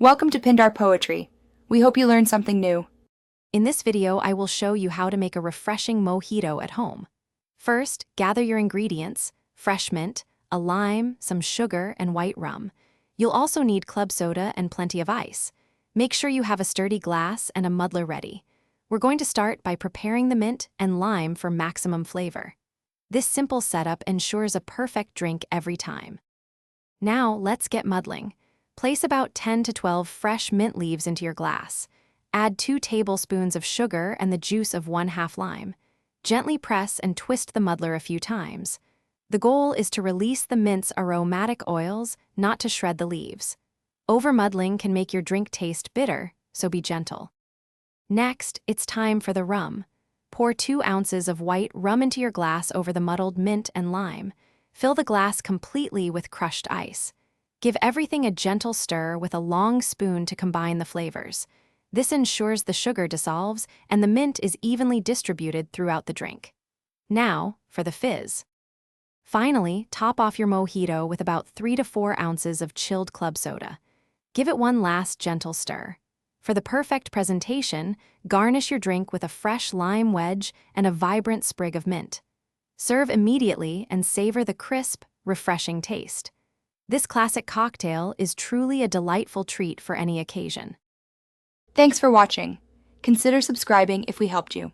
Welcome to Pindar Poetry. We hope you learned something new. In this video, I will show you how to make a refreshing mojito at home. First, gather your ingredients: fresh mint, a lime, some sugar, and white rum. You'll also need club soda and plenty of ice. Make sure you have a sturdy glass and a muddler ready. We're going to start by preparing the mint and lime for maximum flavor. This simple setup ensures a perfect drink every time. Now, let's get muddling. Place about 10 to 12 fresh mint leaves into your glass. Add 2 tablespoons of sugar and the juice of 1/2 lime. Gently press and twist the muddler a few times. The goal is to release the mint's aromatic oils, not to shred the leaves. Over-muddling can make your drink taste bitter, so be gentle. Next, it's time for the rum. Pour 2 ounces of white rum into your glass over the muddled mint and lime. Fill the glass completely with crushed ice. Give everything a gentle stir with a long spoon to combine the flavors. This ensures the sugar dissolves and the mint is evenly distributed throughout the drink. Now, for the fizz. Finally, top off your mojito with about 3 to 4 ounces of chilled club soda. Give it one last gentle stir. For the perfect presentation, garnish your drink with a fresh lime wedge and a vibrant sprig of mint. Serve immediately and savor the crisp, refreshing taste. This classic cocktail is truly a delightful treat for any occasion. Thanks for watching. Consider subscribing if we helped you.